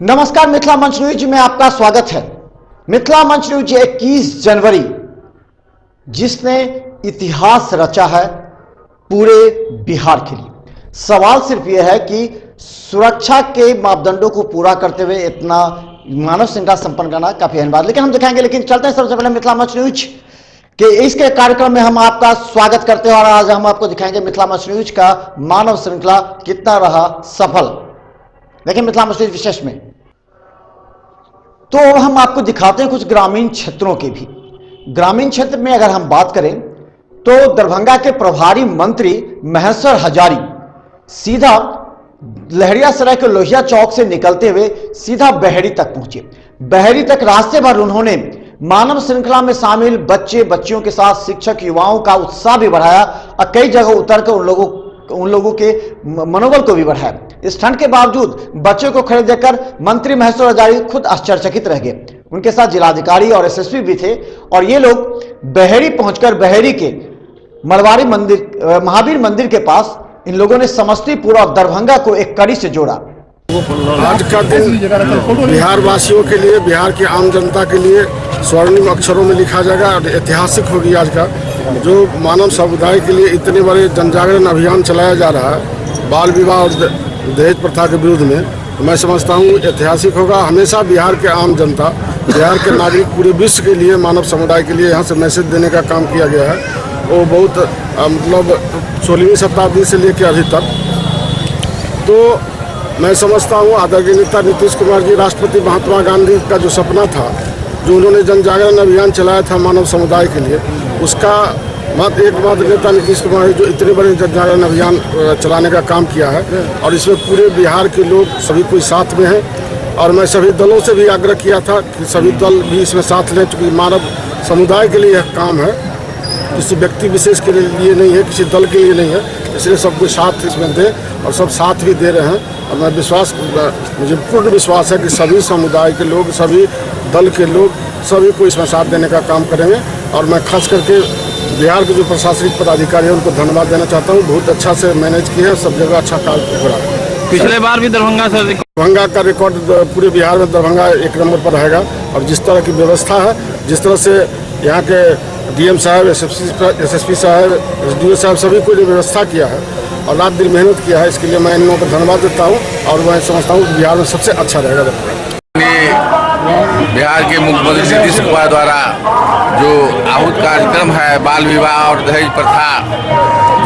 नमस्कार, मिथिला मंच न्यूज में आपका स्वागत है। मिथिला मंच न्यूज 21 जनवरी जिसने इतिहास रचा है पूरे बिहार के लिए। सवाल सिर्फ यह है कि सुरक्षा के मापदंडों को पूरा करते हुए इतना मानव श्रृंखला संपन्न करना काफी अहम बात, लेकिन हम दिखाएंगे। लेकिन चलते हैं सबसे पहले मिथिला मंच न्यूज के इसके कार्यक्रम में हम आपका स्वागत करते हैं और आज हम आपको दिखाएंगे मिथिला मंच न्यूज का मानव श्रृंखला कितना रहा सफल। देखिए मिथिला मंच न्यूज विशेष में तो हम आपको दिखाते हैं कुछ ग्रामीण क्षेत्रों के भी। ग्रामीण क्षेत्र में अगर हम बात करें तो दरभंगा के प्रभारी मंत्री महेश्वर हजारी सीधा लहरियासराय के लोहिया चौक से निकलते हुए सीधा बहेड़ी तक पहुंचे। बहेड़ी तक रास्ते भर उन्होंने मानव श्रृंखला में शामिल बच्चे बच्चियों के साथ शिक्षक युवाओं का उत्साह भी बढ़ाया और कई जगह उतरकर उन लोगों के मनोबल को भी बढ़ाया। इस ठंड के बावजूद बच्चों को खड़े देखकर मंत्री महेश्वर हजारी खुद आश्चर्यचकित रह गए। उनके साथ जिलाधिकारी और एसएसपी भी थे और ये लोग बहेड़ी पहुंचकर बहेड़ी के मलवारी मंदिर महावीर मंदिर के पास इन लोगों ने समस्तीपुर और दरभंगा को एक कड़ी से जोड़ा। आज का दिन बिहार वासियों के लिए, बिहार की आम जनता के लिए स्वर्णिम अक्षरों में लिखा जाएगा और ऐतिहासिक होगी। आज का जो मानव समुदाय के लिए इतने बड़े जनजागरण अभियान चलाया जा रहा है बाल विवाह और दहेज प्रथा के विरुद्ध में, तो मैं समझता हूँ ऐतिहासिक होगा। हमेशा बिहार के आम जनता, बिहार के नागरिक पूरे विश्व के लिए, मानव समुदाय के लिए यहाँ से मैसेज देने का काम किया गया है। वो बहुत मतलब 16वीं शताब्दी से लेकर अभी तक। तो मैं समझता हूँ आदरणीय नेता नीतीश कुमार जी, राष्ट्रपति महात्मा गांधी का जो सपना था, जो उन्होंने जन जागरण अभियान चलाया था मानव समुदाय के लिए, उसका एकमात्र नेता नीतीश कुमार है जो इतने बड़े जन जागरण अभियान चलाने का काम किया है। और इसमें पूरे बिहार के लोग सभी कोई साथ में हैं और मैं सभी दलों से भी आग्रह किया था कि सभी दल भी इसमें साथ लें, क्योंकि मानव समुदाय के लिए यह काम है, किसी व्यक्ति विशेष के लिए नहीं है, किसी दल के लिए नहीं है। इसलिए सबको साथ इसमें दें और सब साथ भी दे रहे हैं। और मैं मुझे पूर्ण विश्वास है कि सभी समुदाय के लोग, सभी दल के लोग, सभी को इसमें साथ देने का काम करेंगे। और मैं खास करके बिहार के जो प्रशासनिक पदाधिकारी हैं उनको धन्यवाद देना चाहता हूँ। बहुत अच्छा से मैनेज किए हैं, सब जगह अच्छा कार्य हो रहा है। पिछले बार भी दरभंगा का रिकॉर्ड पूरे बिहार में दरभंगा 1 नंबर पर रहेगा। और जिस तरह की व्यवस्था है, जिस तरह से यहाँ के डीएम साहब, एसएसपी साहब, एसडीओ साहब सभी को जो व्यवस्था किया है और रात दिन मेहनत किया है, इसके लिए मैं इन लोगों को धन्यवाद देता हूँ। और मैं समझता हूँ बिहार में सबसे अच्छा रहेगा। बिहार के मुख्यमंत्री नीतीश कुमार द्वारा जो आहूत कार्यक्रम है बाल विवाह और दहेज प्रथा,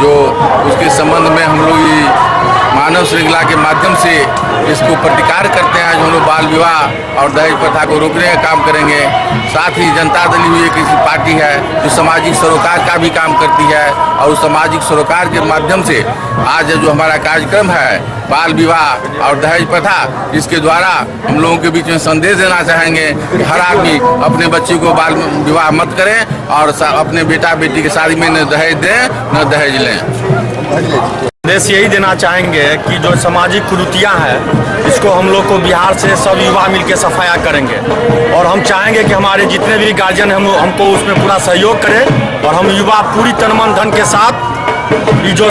जो उसके संबंध में हम लोग मानव श्रृंखला के माध्यम से इसको प्रतिकार करते हैं। जो हम लोग बाल विवाह और दहेज प्रथा को रोकने का काम करेंगे। साथ ही जनता दल भी एक ऐसी पार्टी है जो सामाजिक सरोकार का भी काम करती है और उस सामाजिक सरोकार के माध्यम से आज जो हमारा कार्यक्रम है बाल विवाह और दहेज प्रथा, इसके द्वारा हम लोगों के बीच में संदेश देना चाहेंगे कि हर आदमी अपने बच्चे को बाल विवाह मत करें और अपने बेटा बेटी की शादी में न दहेज दें न दहेज लें। संदेश यही देना चाहेंगे कि जो सामाजिक कुरीतियाँ हैं इसको हम लोग को बिहार से सब युवा मिलकर सफाया करेंगे। और हम चाहेंगे कि हमारे जितने भी गार्जियन हैं हमको उसमें पूरा सहयोग करें और हम युवा पूरी तन मन धन के साथ ये जो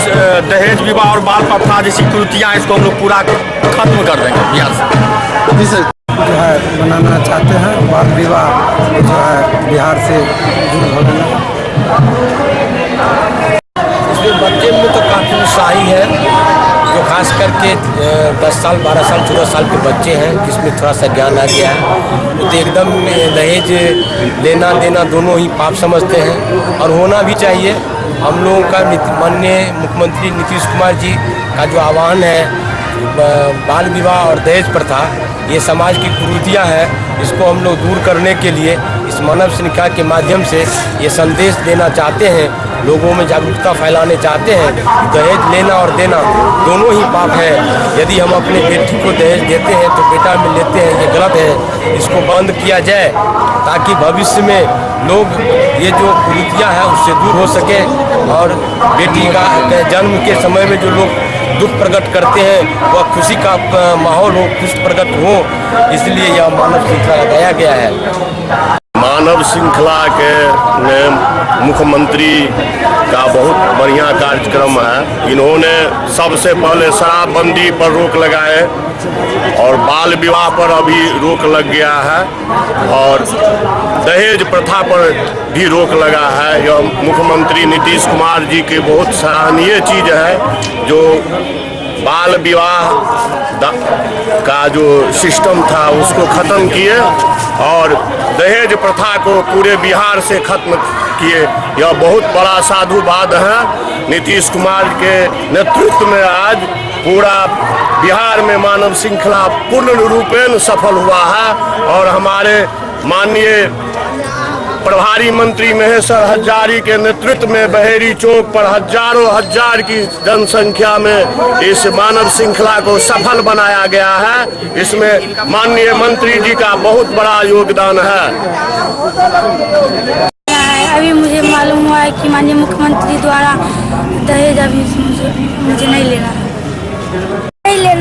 दहेज विवाह और बाल प्रथा जैसी कुरीतियाँ हैं इसको हम लोग पूरा खत्म कर देंगे बिहार से। जो है बनाना चाहते हैं बाल विवाह जो है बिहार से दूर हो गया। इसमें बच्चे में तो काफ़ी उत्साही है, जो खास करके 10 साल 12 साल 14 साल के बच्चे हैं जिसमें थोड़ा सा ज्ञान आ गया है। तो एकदम दहेज लेना देना दोनों ही पाप समझते हैं और होना भी चाहिए। हम लोगों का माननीय मुख्यमंत्री नीतीश कुमार जी का जो आह्वान है बाल विवाह और दहेज प्रथा, ये समाज की कुरीतियाँ हैं, इसको हम लोग दूर करने के लिए इस मानव श्रृंखला के माध्यम से ये संदेश देना चाहते हैं लोगों में जागरूकता फैलाने चाहते हैं कि दहेज लेना और देना दोनों ही पाप है। यदि हम अपने बेटी को दहेज देते हैं तो बेटा में लेते हैं, ये गलत है। इसको बंद किया जाए ताकि भविष्य में लोग ये जो कुरीतियाँ हैं उससे दूर हो सके और बेटी का जन्म के समय में जो लोग दुख प्रकट करते हैं वह खुशी का माहौल हो, खुश प्रकट हो, इसलिए यह मानव श्रृंखला लगाया गया है। मानव श्रृंखला के में मुख्यमंत्री का बहुत बढ़िया कार्यक्रम है। इन्होंने सबसे पहले शराबबंदी पर रोक लगाए और बाल विवाह पर अभी रोक लग गया है और दहेज प्रथा पर भी रोक लगा है। यह मुख्यमंत्री नीतीश कुमार जी की बहुत सराहनीय चीज़ है जो बाल विवाह का जो सिस्टम था उसको ख़त्म किए और दहेज प्रथा को पूरे बिहार से खत्म किए। यह बहुत बड़ा साधुवाद है। नीतीश कुमार के नेतृत्व में आज पूरा बिहार में मानव श्रृंखला पूर्ण रूपेण सफल हुआ है और हमारे माननीय प्रभारी मंत्री महेश्वर हजारी के नेतृत्व में बहेरी चौक पर हजारों हजार की जनसंख्या में इस मानव श्रृंखला को सफल बनाया गया है। इसमें माननीय मंत्री जी का बहुत बड़ा योगदान है। अभी मुझे मालूम हुआ है कि माननीय मुख्यमंत्री द्वारा दहेज अभी मुझे नहीं लेना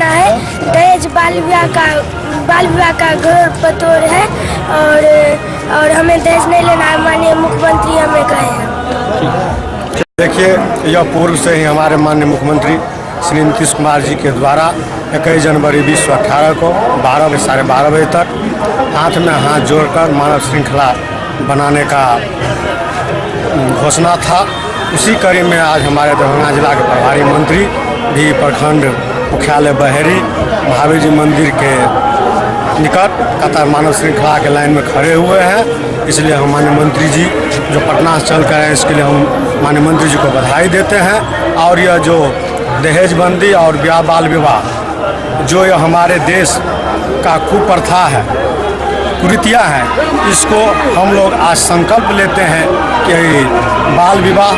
है। दहेज बाल विवाह का घोर पतोर है और हमें दहेज नहीं लेना है, माननीय मुख्यमंत्री हमें कहे हैं। देखिए, यह पूर्व से ही हमारे माननीय मुख्यमंत्री श्री नीतीश कुमार जी के द्वारा 21 जनवरी 2018 को 12 से 12:30 बजे तक हाथ में हाथ जोड़कर मानव श्रृंखला बनाने का घोषणा था। उसी कड़ी में आज हमारे दरभंगा जिला के प्रभारी मंत्री भी प्रखंड मुख्यालय बहेरी महावीर जी मंदिर के निकट कतार मानव श्रृंखला के लाइन में खड़े हुए हैं। इसलिए हम माननीय मंत्री जी जो पटना से चल कर आए इसके लिए हम माननीय मंत्री जी को बधाई देते हैं। और यह जो दहेजबंदी और बाल विवाह जो यह हमारे देश का कुप्रथा है, कुरीतियाँ हैं, इसको हम लोग आज संकल्प लेते हैं कि बाल विवाह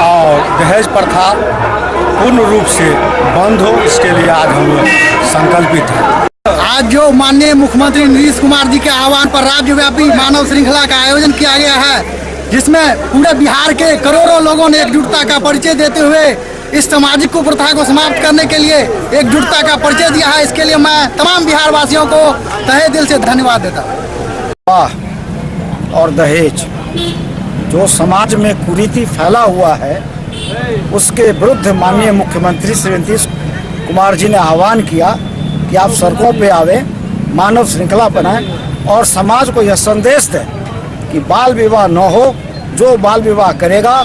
और दहेज प्रथा पूर्ण रूप से बंद हो। इसके लिए आज हम लोग संकल्पित हैं। आज जो माननीय मुख्यमंत्री नीतीश कुमार जी के आह्वान पर राज्यव्यापी मानव श्रृंखला का आयोजन किया गया है, जिसमें पूरे बिहार के करोड़ों लोगों ने एकजुटता का परिचय देते हुए इस सामाजिक कुप्रथा को समाप्त करने के लिए एकजुटता का परिचय दिया है। इसके लिए मैं तमाम बिहार वासियों को तहे दिल से धन्यवाद देता हूँ। और दहेज जो समाज में कुरीति फैला हुआ है उसके विरुद्ध माननीय मुख्यमंत्री श्री नीतीश कुमार जी ने आह्वान किया कि आप सड़कों पे आवे, मानव श्रृंखला बनाएं और समाज को यह संदेश दें कि बाल विवाह न हो। जो बाल विवाह करेगा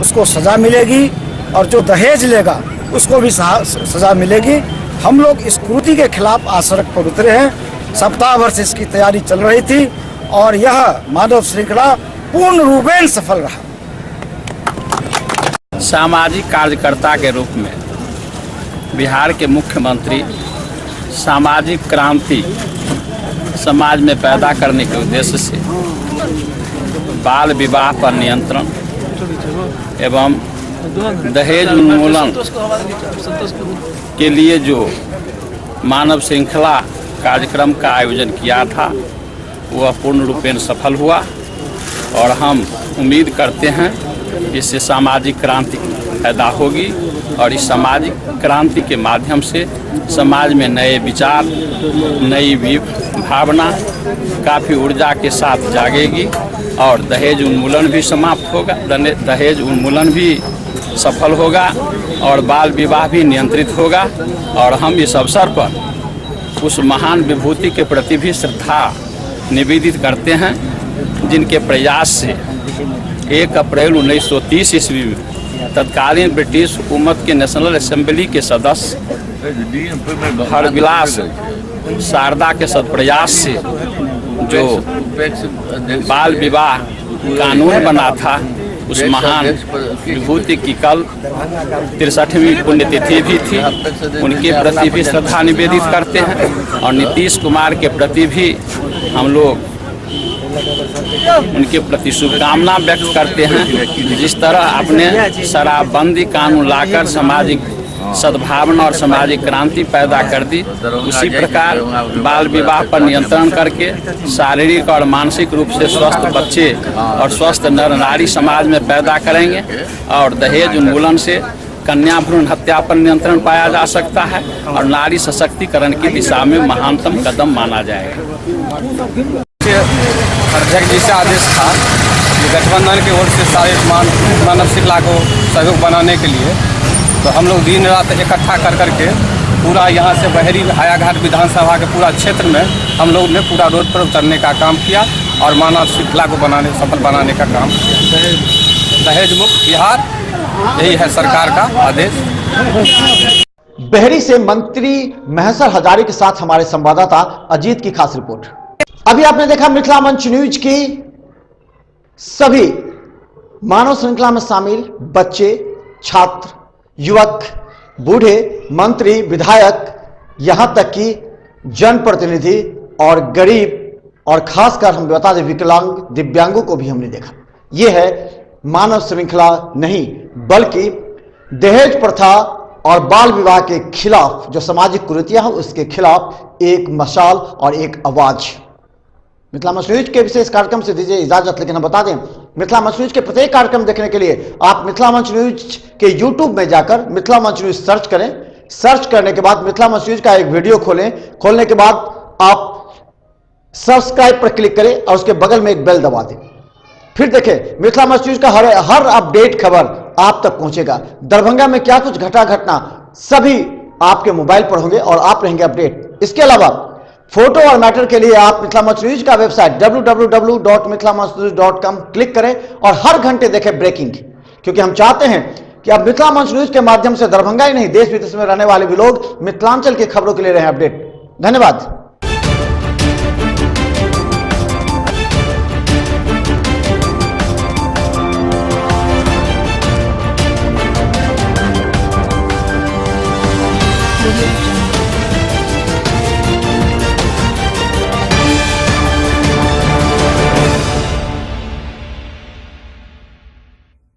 उसको सज़ा मिलेगी और जो दहेज लेगा उसको भी सज़ा मिलेगी। हम लोग इस कुरीति के खिलाफ आज सड़क पर उतरे हैं। सप्ताह भर से इसकी तैयारी चल रही थी और यह मानव श्रृंखला पूर्ण रूपेण सफल रहा। सामाजिक कार्यकर्ता के रूप में बिहार के मुख्यमंत्री सामाजिक क्रांति समाज में पैदा करने के उद्देश्य से बाल विवाह पर नियंत्रण एवं दहेज उन्मूलन के लिए जो मानव श्रृंखला कार्यक्रम का आयोजन किया था वह पूर्ण रूपेण सफल हुआ और हम उम्मीद करते हैं इससे सामाजिक क्रांति पैदा होगी और इस सामाजिक क्रांति के माध्यम से समाज में नए विचार, नई भावना काफ़ी ऊर्जा के साथ जागेगी और दहेज उन्मूलन भी समाप्त होगा, दहेज उन्मूलन भी सफल होगा और बाल विवाह भी नियंत्रित होगा। और हम इस अवसर पर उस महान विभूति के प्रति भी श्रद्धा निवेदित करते हैं जिनके प्रयास से 1 अप्रैल 1930 ईस्वी में तत्कालीन ब्रिटिश हुकूमत के नेशनल असेंबली के सदस्य हरविलास शारदा के सत्प्रयास से जो बाल विवाह कानून बना था उस महान विभूति की कल 63वीं पुण्यतिथि भी थी। उनके प्रति भी श्रद्धा निवेदित करते हैं और नीतीश कुमार के प्रति भी हम लोग उनके प्रति शुभकामना व्यक्त करते हैं। जिस तरह अपने शराबबंदी कानून लाकर सामाजिक सद्भावना और सामाजिक क्रांति पैदा कर दी, उसी प्रकार बाल विवाह पर नियंत्रण करके शारीरिक और मानसिक रूप से स्वस्थ बच्चे और स्वस्थ नर नारी समाज में पैदा करेंगे और दहेज उन्मूलन से कन्या भ्रूण हत्या पर नियंत्रण पाया जा सकता है और नारी सशक्तिकरण की दिशा में महानतम कदम माना जाएगा। अध्यक्ष जी से आदेश था कि गठबंधन की ओर से सारे मानव श्रृंखला को सहयोग बनाने के लिए तो हम लोग दिन रात इकट्ठा कर करके पूरा यहाँ से बहरी हायाघाट विधानसभा के पूरा क्षेत्र में हम लोग ने पूरा रोड पर उतरने का काम किया और मानव श्रृंखला को सफल बनाने का काम किया। दहेज मुक्त बिहार, यही है सरकार का आदेश। बहरी से मंत्री महसर हजारी के साथ हमारे संवाददाता अजीत की खास रिपोर्ट। अभी आपने देखा मिथिला मंच न्यूज की सभी मानव श्रृंखला में शामिल बच्चे, छात्र, युवक, बूढ़े, मंत्री, विधायक, यहां तक कि जनप्रतिनिधि और गरीब और खासकर हम बता दें विकलांग, दिव्यांगों को भी हमने देखा। यह है मानव श्रृंखला नहीं बल्कि दहेज प्रथा और बाल विवाह के खिलाफ जो सामाजिक कुरीतियां हैं उसके खिलाफ एक मशाल और एक आवाज। मिथिला मंच न्यूज के विशेष कार्यक्रम से दीजिए इजाजत, लेकिन हम बता दें मिथिला मंच न्यूज के प्रत्येक कार्यक्रम देखने के लिए आप मिथिला मंच न्यूज के यूट्यूब में जाकर मिथिला मंच न्यूज सर्च करें। सर्च करने के बाद मिथिला मंच न्यूज का एक वीडियो खोलें। खोलने के बाद आप सब्सक्राइब पर क्लिक करें और उसके बगल में एक बेल दबा दें। फिर देखें मिथिला मंच न्यूज का हर अपडेट खबर आप तक पहुंचेगा। दरभंगा में क्या कुछ घटना सभी आपके मोबाइल पर होंगे और आप रहेंगे अपडेट। इसके अलावा फोटो और मैटर के लिए आप मिथिला मंच न्यूज का वेबसाइट www.mithilamanchnews.com क्लिक करें और हर घंटे देखें ब्रेकिंग, क्योंकि हम चाहते हैं कि अब मिथिला मंच न्यूज के माध्यम से दरभंगा ही नहीं देश विदेश में रहने वाले भी लोग मिथिलांचल की खबरों के लिए रहे अपडेट। धन्यवाद। Audio